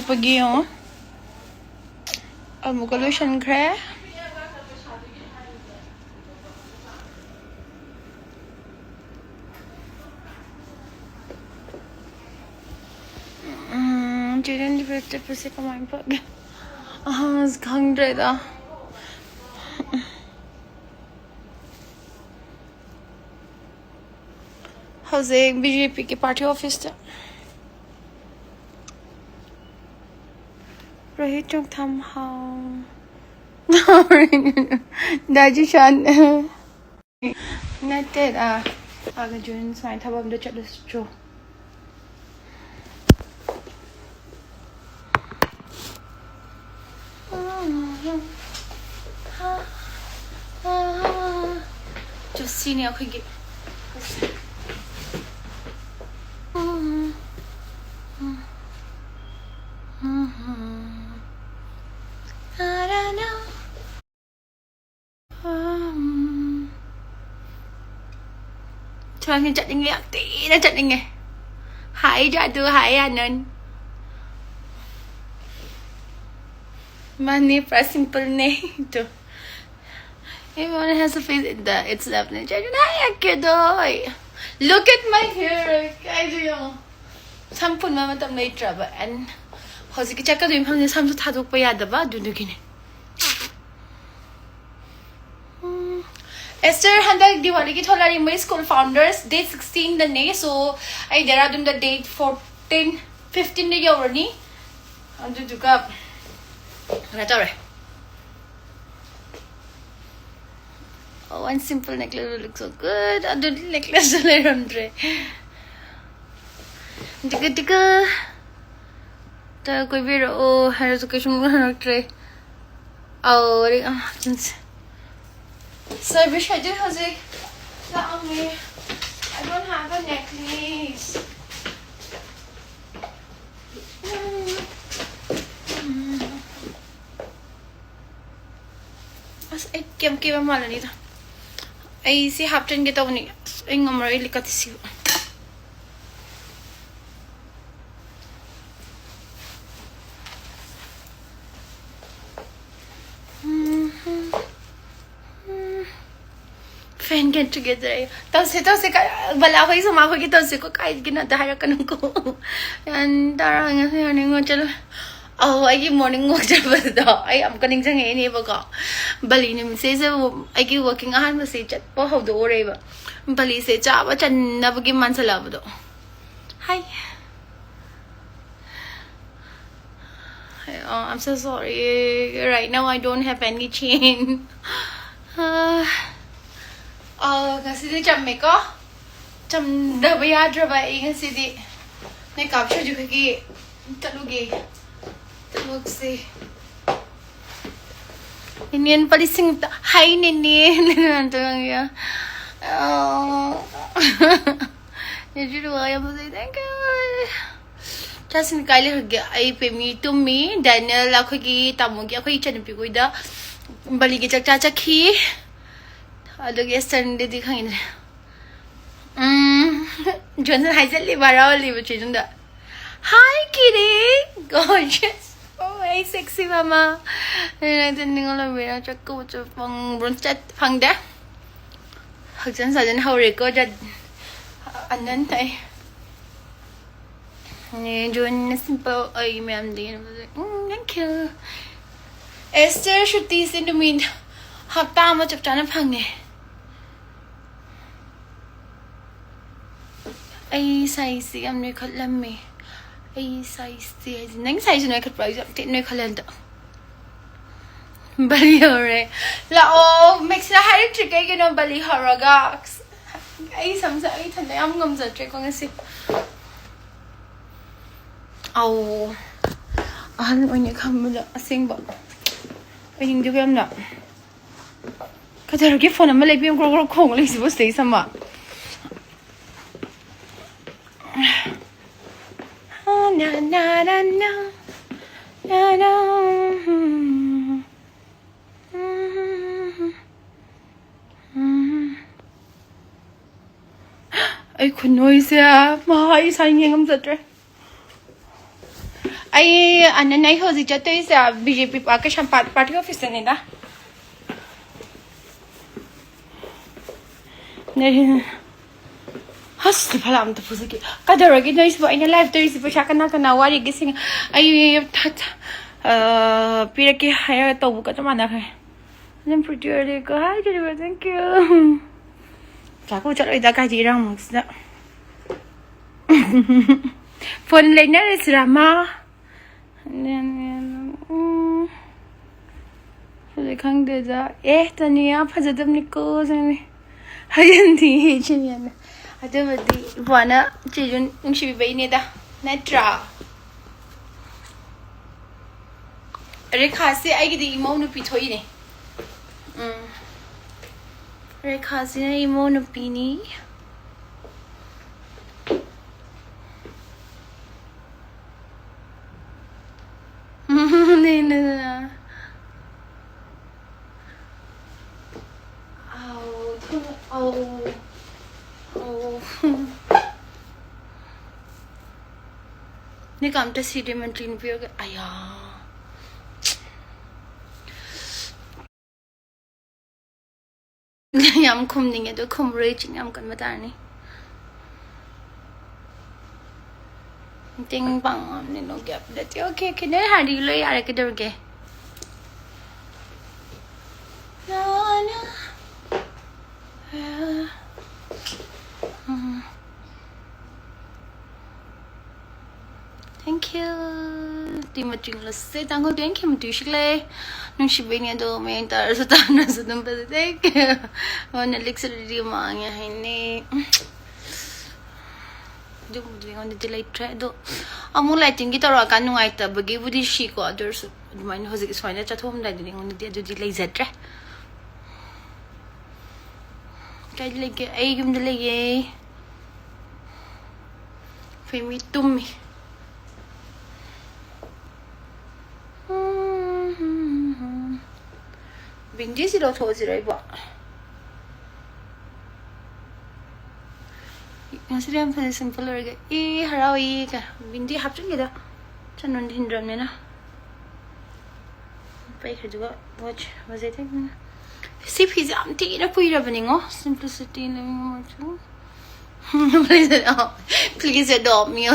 pagi oh. Amuka lotion kre. Didn't lift the pussy from my pug. I was hungry though. How's the BJP ki party office ta? Right chung tham how. Daji shan. Not that aga jun sign thabam da chatless cho. Just see now could get I don't know. Cho anh chặt nghe tí nó chặt nghe. Hãy ra đưa hãy anh nên. Money for simple name too. Everyone has a face in the it's left and look at my hair. I do. Some put mama tam later but and how's it check out him from some to taduk payadaba do the Esther Handa Diwali ki tholari my school founders day 16 the nay so I there adum the date 14 15 the yorni and do up. Oh, one simple necklace will look so good. I don't necklace to lay on tray. Tika. The Quivira, oh, her education on tray. Oh, so I wish I did have it. I don't have a necklace. I can't give a malady. I see Hapton get on it. I'm really cut this. Fan get together. Toss it, Balawa is a Mahaki Tosiko, I get the Harakanako. And Darang. Oh, I give morning walk to the dog. I am going to any boga. Balin says, I give working a hand message at Poho do Oreva. Bali says, Java and never give Mansalabado. Hi. Oh, I'm so sorry. Right now, I don't have any chain. Oh, kasi Jamaica. Jam the Bayadra by Egan City. Make up, should you get Talugi. Look, see. Indian policing. Hi, Indian. Oh. Did you do I am saying thank you? Just in Kylie, I pay me to me, Daniel, Lakogi, Tamugi, Quichan, Piguida, Baligita Chachaki. Other guests and the kind. Johnson has a liver, I'll leave it in the. Hi, kitty. Gorgeous. Oh, hey, sexy mama. And I didn't know where I check out from Brunstad Pangda. Hudson sudden how recorded. And then I join a simple I ma'am. Thank you. Esther should tease into me. How time much of China Pangy? I say, I'm Nicole Lemmy. I size the next size I could price up no calendar. Bali hore. La oh makes a high trick, you know, Bali oiraga. I some I and I am gums a trick on a sip. Oh, when you come with a sing book. I think you am not. Because I'll give for a Malabian grow cold, at least say some more. Na na na na na na. I could noise ya. My eyes hanging on the dress. I and I was just is a BJP Pakistan party office in that. Hustle Palam to Pusaki. Kadaragi is in a life there is Pushakanaka now. What are you guessing? I Piraki higher to Bukatamana. I'm pretty early. Go hi, thank you. Takucha the Kajirang. For the later is Rama. And then so they can't do that. Tania, positive Nichols and Hayanti Chinian. I do with the Ivana children should be near the Netra. Recassi, I get the monopitoine. Recassi, monopini. Ni come to see them and clean view. Aya. I'm coming at the come raging. I'm going to Matani. Ting bang, no gap. That's okay. Can I have you lay? I could again. No, no. Thank you. Timothy, let's say, thank you. Usually, no shipping do main tars at the take on elixir manga. On the delayed trade. I'm more lighting guitar. I can't write a baggy woody chic others. Mine was is fine at home, lighting on the delay zetra. Like a gum delay. Fame to me. Being this is also right. Consider for the simple Harawi Bindi have to get a Chanon Hindramina. Pay her to go watch. Was it? See, he's empty in a Puja simplicity in living more too. Please adopt me.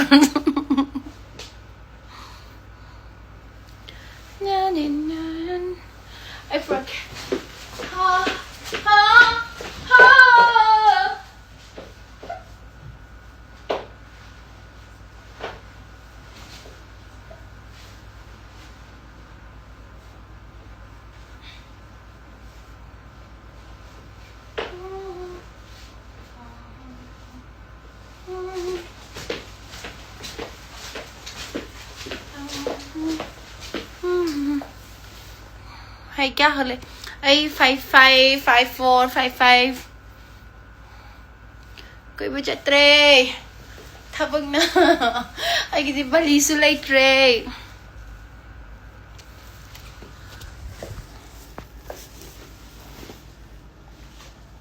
I broke. Ha ha ha. Hey, क्या हाल है? आई 55 54 55 कोई बचा त्रे थपक ना आई किसी बली सुलाई त्रे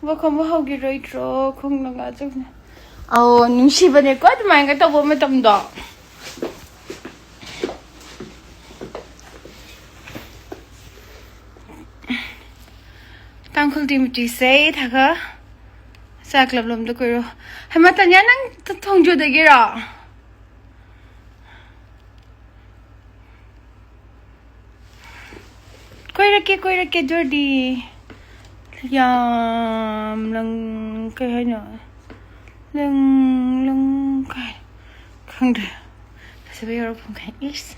वो कम वो होगी रोई ट्रो खुंग लगा चुकने आओ निशी बने को तो मायंगा तो वो में तम दो Uncle Timothy said, Haka Saklum the Kuro. Hamatanya the Tongjo the Gira. Quite a dirty yam long kahano. Long kind. That's a very open case.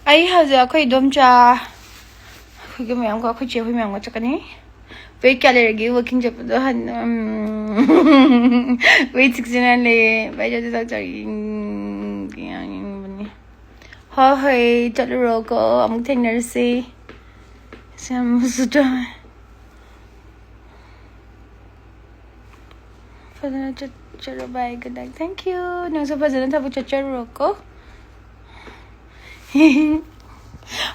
I have a quite domja. Give me a cockroach with me on what's a Wait, Calgary working job. Wait, 69 by the doctor. Hey, Toloroco, I'm taking see. Some for the Charabai. Good night. Thank you. No, so President of Characo.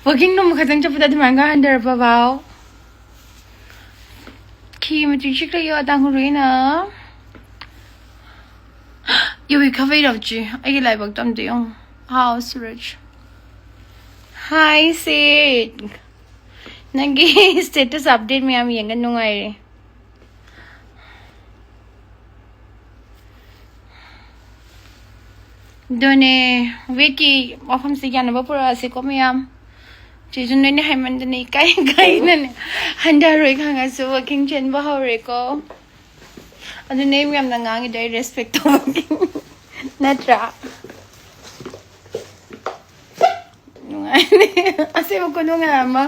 Working no more than to put the manga under Pavao. Keim, chicken, you are dangurina. You will cover of you. I like them, dear. House rich. Hi, Sid. Nagi status update me am yenga nungai. Done wiki ofam si yana bapura si komiam. Chijun ne haiman dane kai nane handa roi kanga su working chen bahore ko. Adu name yam nangangi dai respect to working. Natra. Nungai. Ase mo ko nungai ama.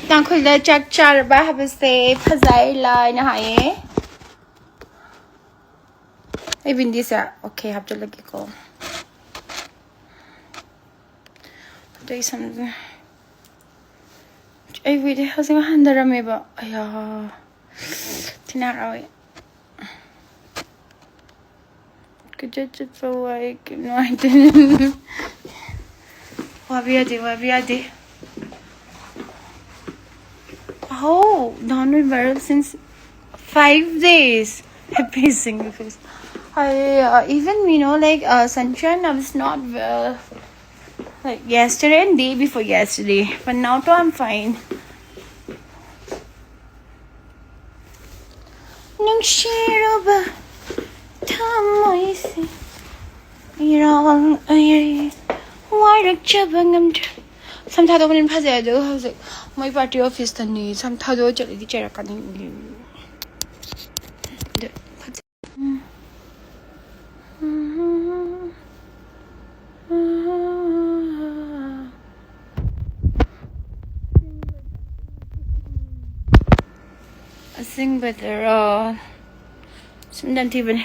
Tang khula chak char ba habse phazai lai na haye. Hey bindi sa okay hab to lagi ko. Dai sam. Ay wait hasing handara me ba. Aya. Tinarawi. Kujat so like no I didn't. Wabiadi. Oh, downward viral since 5 days. Happy single face. I even like sunshine. I was not well like yesterday and day before yesterday, but now too I'm fine. Nang shiro ba tamoy si irang ay warak chabangam. Sometimes I don't pass it. I was like, my party office the need. Sometimes I just the chair can. I sing better. Sometimes even.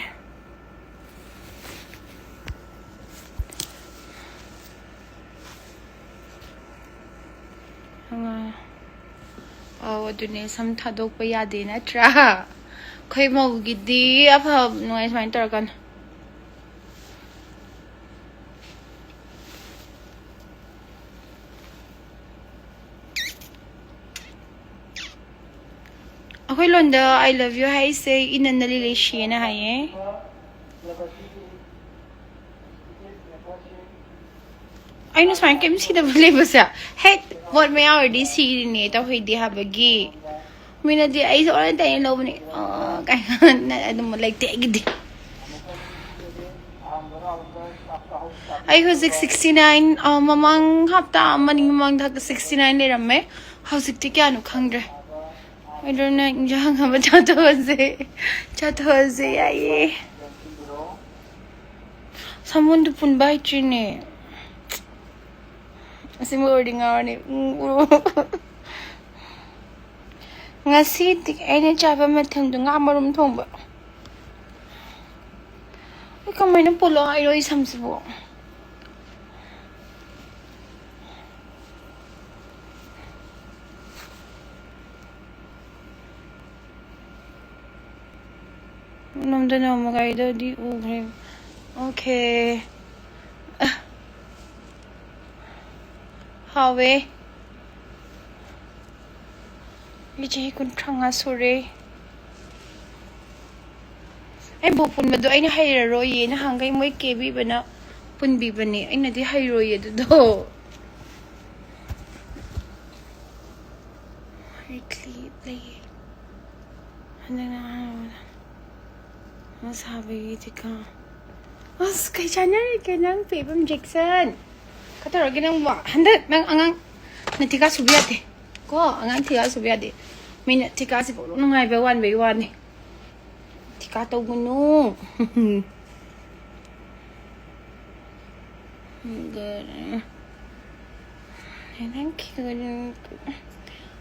Adune sam thadok pa yade na tra khoi mau gidi apha noi smai tar kan akhoi londa I love you hai say inan nalile shi na hai I know smai kem si da bole basa hey what may already see ni ta hoi di ha bagi mina di ai so ran tay lo ni kai adum like te gidi I was 69 mamang hapta maning mamang thak 69 le ramme hauzik ti kya nu khangre I don't know jang ha chato se ai someone to pun bai chine Asim wording ni ngasi tik ene chaba matham du nga marum thongba kamay na pulo ay roi samsibo namda na magay do di okay hawe Ije kun thanga sore ai bo pun ma do ai na haira ro ye na hangai moi ke bi bana pun bi bane ai na di hairo ye do ai clip lay ana na mas habi tika mas kai channel ke nang pe bam Jackson katar ge nang ba handa nang angang natika subiate ko angang tika subiate mina tika si po nang ai ba one by one ni tika to guno good thank you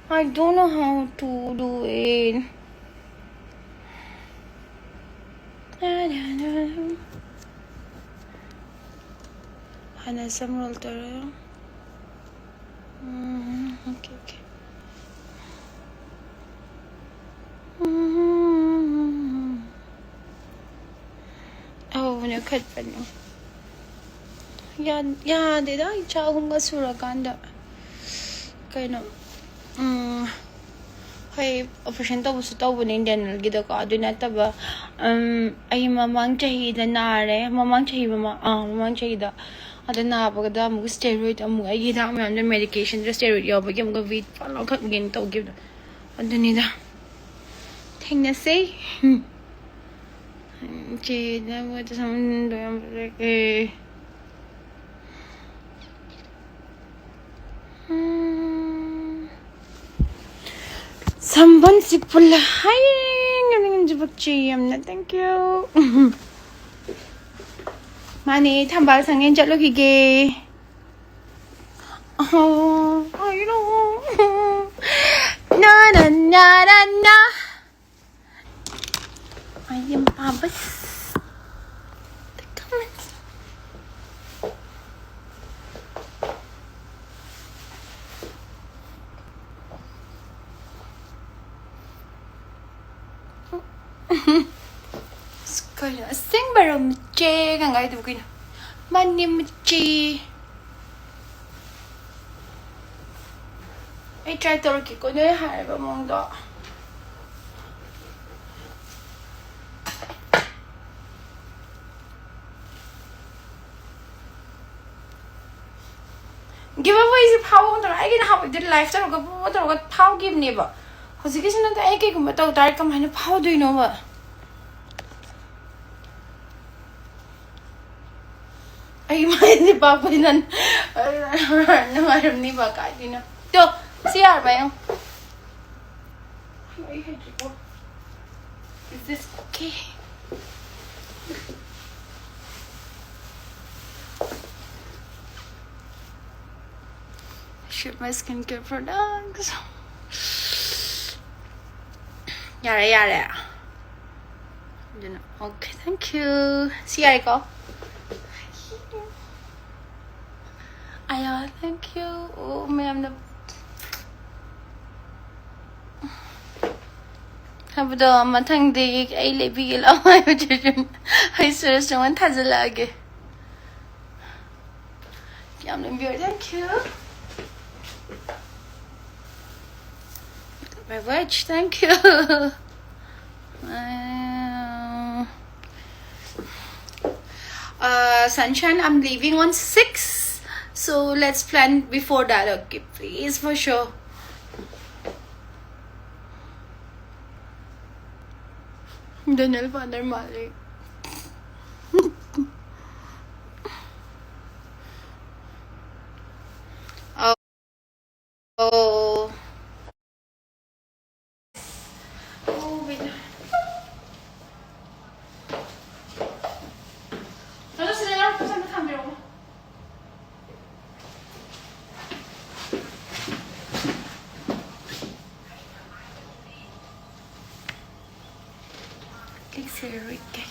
I don't know how to do it Hana some roll okay oh when you cut pen yeah they don't chow hunga sura kanda kind of Hei, operation tawusu tawbani dental ko adu nataba ai mamang chahi da nare mamang chahi da ada na bagada mu steroid amu ai da me under medication the steroid yo bagam go wait follow khat gin taw give da adu ni da thengna sei che da mo ta sam do am ke 3번 씨뿔라 하이 ngayon jibakchiyam na thank you mani thambal sangin chatlo kige oh I know na na na na na ayam pabas Kaya sing baru mece kan gak itu begini mani mece try to ko na hai ba mong do giveaway is power I can have it lifetime ko po to ko power give ni ba hosi kasi na ta ko ma to tar kam hani power do you know ba ay may papa nan nangaram ni ba kahit na to CR ba yung ay ko is this okay ship my skincare products yara okay thank you CR ko thank you. Oh, ma'am, the. Habdo matang di ay lebigil ako ayo dyan. Ay serious naman taza lagi. Yum beer, thank you. Beverage, thank you. Sunshine, I'm leaving on 6. So let's plan before that, okay? Please, for sure. Daniel Father Malik. Oh. Wait. Ano sila lang po sa camera mo? Click here, okay.